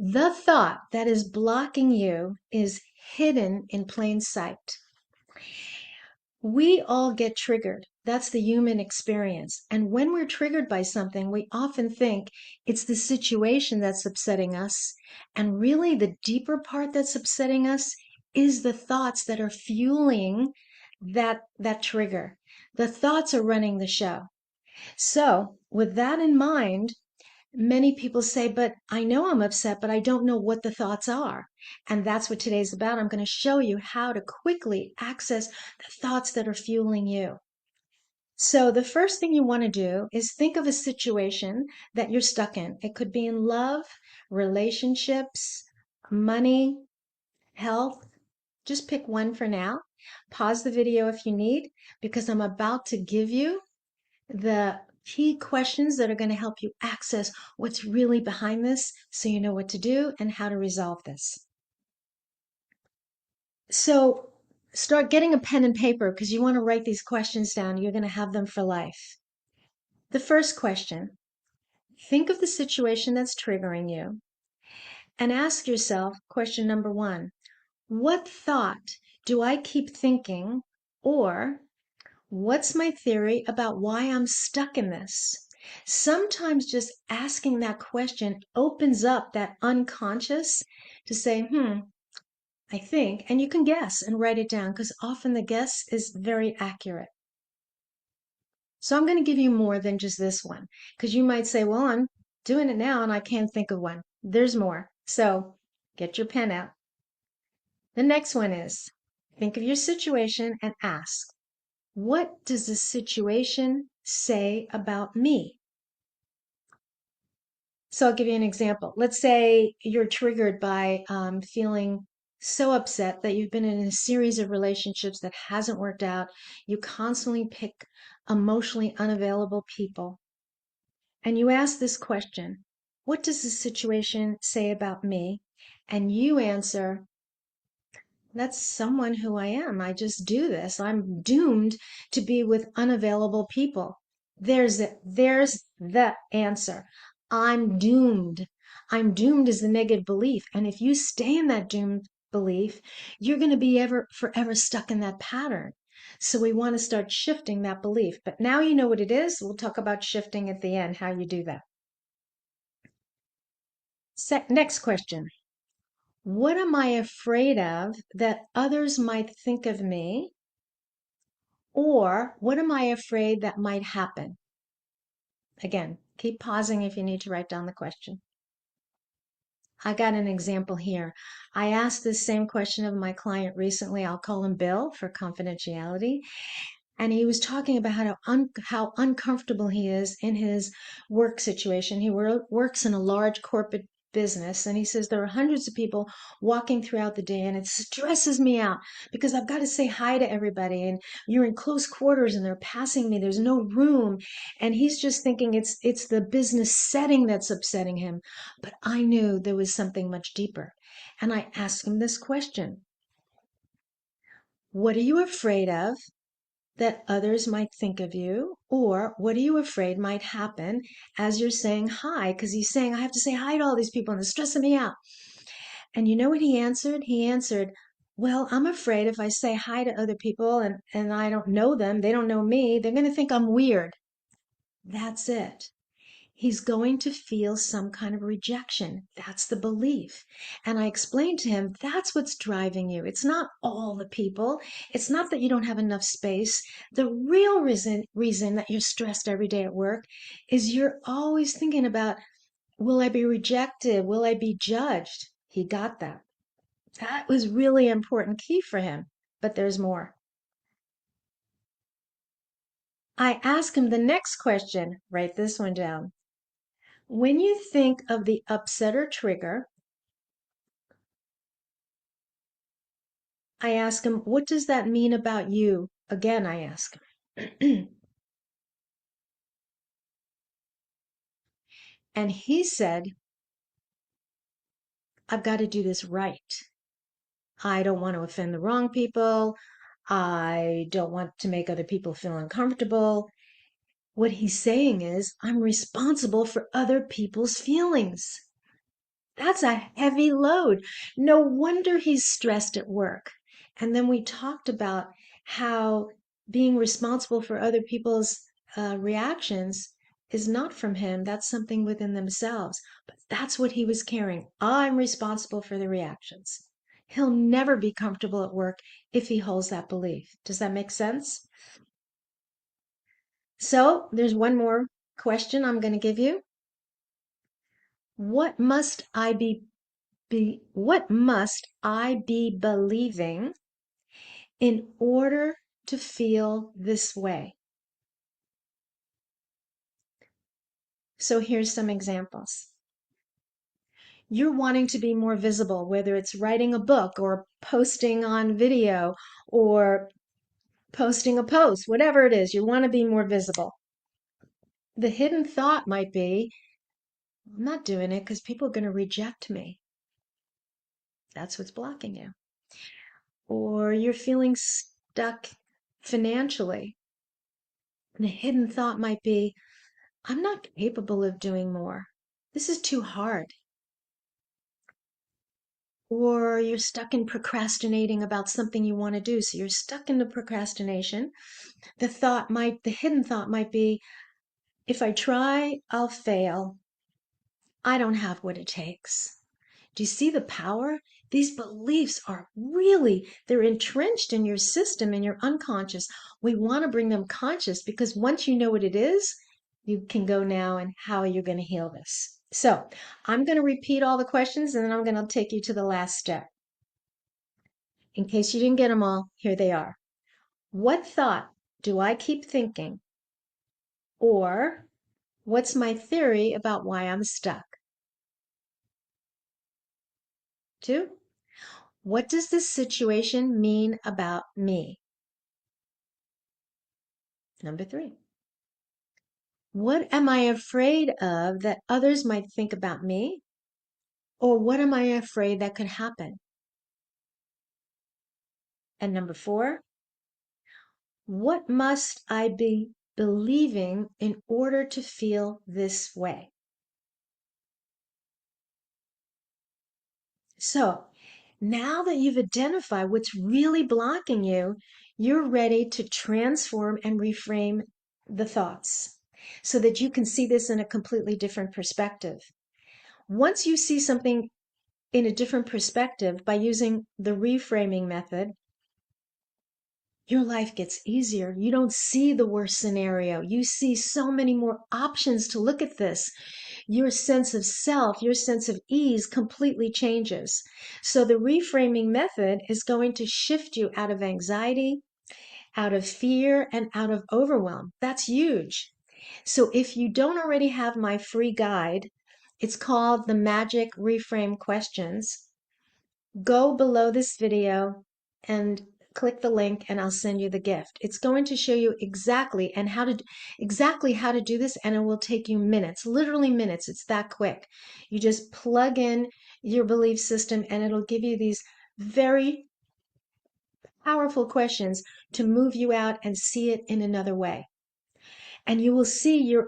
The thought that is blocking you is hidden in plain sight. We all get triggered. That's the human experience. And when we're triggered by something, we often think it's the situation that's upsetting us. And really, the deeper part that's upsetting us is the thoughts that are fueling that trigger. The thoughts are running the show. So, with that in mind, many people say, but I know I'm upset, but I don't know what the thoughts are. And that's what today's about. I'm going to show you how to quickly access the thoughts that are fueling you. So the first thing you want to do is think of a situation that you're stuck in. It could be in love, relationships, money, health. Just pick one for now. Pause the video if you need, because I'm about to give you the key questions that are going to help you access what's really behind this so you know what to do and how to resolve this. So start getting a pen and paper because you want to write these questions down. You're going to have them for life. The first question, think of the situation that's triggering you and ask yourself, question number one, what thought do I keep thinking, or what's my theory about why I'm stuck in this? Sometimes just asking that question opens up that unconscious to say, I think, and you can guess and write it down because often the guess is very accurate. So I'm going to give you more than just this one because you might say, well, I'm doing it now and I can't think of one. There's more. So get your pen out. The next one is think of your situation and ask, what does the situation say about me? So I'll give you an example. Let's say you're triggered by feeling so upset that you've been in a series of relationships that hasn't worked out. You constantly pick emotionally unavailable people. And you ask this question, what does the situation say about me? And you answer, that's someone who I am. I just do this. I'm doomed to be with unavailable people. There's the answer. I'm doomed. I'm doomed is the negative belief. And if you stay in that doomed belief, you're going to be forever stuck in that pattern. So we want to start shifting that belief. But now you know what it is. We'll talk about shifting at the end, how you do that. Next question. What am I afraid of that others might think of me? Or what am I afraid that might happen? Again, keep pausing if you need to write down the question. I got an example here. I asked this same question of my client recently. I'll call him Bill for confidentiality. And he was talking about how uncomfortable he is in his work situation. He works in a large corporate business, and he says there are hundreds of people walking throughout the day, and it stresses me out because I've got to say hi to everybody, and you're in close quarters, and they're passing me. There's no room, and he's just thinking it's the business setting that's upsetting him. But I knew there was something much deeper, and I asked him this question: what are you afraid of that others might think of you? Or what are you afraid might happen as you're saying hi? Because he's saying, I have to say hi to all these people and it's stressing me out. And you know what he answered? He answered, well, I'm afraid if I say hi to other people and I don't know them, they don't know me, they're going to think I'm weird. That's it. He's going to feel some kind of rejection. That's the belief. And I explained to him, that's what's driving you. It's not all the people. It's not that you don't have enough space. The real reason that you're stressed every day at work is you're always thinking about, will I be rejected? Will I be judged? He got that. That was really an important key for him. But there's more. I asked him the next question. Write this one down. When you think of the upsetter trigger, I ask him, what does that mean about you? Again, I ask him. And he said, I've got to do this right. I don't want to offend the wrong people. I don't want to make other people feel uncomfortable. What he's saying is, I'm responsible for other people's feelings. That's a heavy load. No wonder he's stressed at work. And then we talked about how being responsible for other people's reactions is not from him. That's something within themselves. But that's what he was carrying. I'm responsible for the reactions. He'll never be comfortable at work if he holds that belief. Does that make sense? So there's one more question I'm going to give you. What must I what must I be believing in order to feel this way? So here's some examples. You're wanting to be more visible, whether it's writing a book or posting on video or posting a post, whatever it is, you want to be more visible. The hidden thought might be, I'm not doing it because people are going to reject me. That's what's blocking you. Or you're feeling stuck financially. The hidden thought might be, I'm not capable of doing more. This is too hard. Or you're stuck in procrastinating about something you want to do. So you're stuck in the procrastination. The hidden thought might be, if I try, I'll fail. I don't have what it takes. Do you see the power? These beliefs are really, they're entrenched in your system, in your unconscious. We want to bring them conscious because once you know what it is, you can go now and how you're going to heal this. So I'm going to repeat all the questions and then I'm going to take you to the last step. In case you didn't get them all, here they are. What thought do I keep thinking? Or what's my theory about why I'm stuck? 2, what does this situation mean about me? Number 3, what am I afraid of that others might think about me? Or what am I afraid that could happen? And number 4, what must I be believing in order to feel this way? So now that you've identified what's really blocking you, you're ready to transform and reframe the thoughts so that you can see this in a completely different perspective. Once you see something in a different perspective by using the reframing method, your life gets easier. You don't see the worst scenario. You see so many more options to look at this. Your sense of self, your sense of ease completely changes. So the reframing method is going to shift you out of anxiety, out of fear, and out of overwhelm. That's huge. So if you don't already have my free guide, it's called the Magic Reframe Questions. Go below this video and click the link and I'll send you the gift. It's going to show you exactly how to do this, and it will take you minutes, literally minutes. It's that quick. You just plug in your belief system and it'll give you these very powerful questions to move you out and see it in another way. And you will see your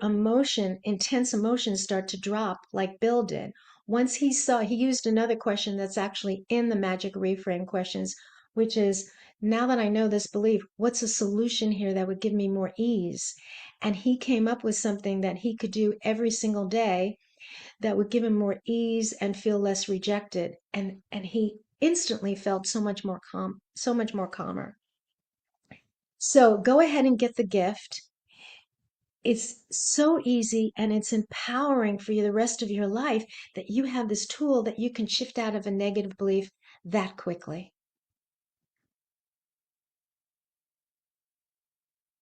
intense emotions start to drop like Bill did. Once he used another question that's actually in the Magic Reframe questions, which is, now that I know this belief, what's a solution here that would give me more ease? And he came up with something that he could do every single day that would give him more ease and feel less rejected. And he instantly felt so much more calmer. So go ahead and get the gift. It's so easy and it's empowering for you the rest of your life that you have this tool that you can shift out of a negative belief that quickly.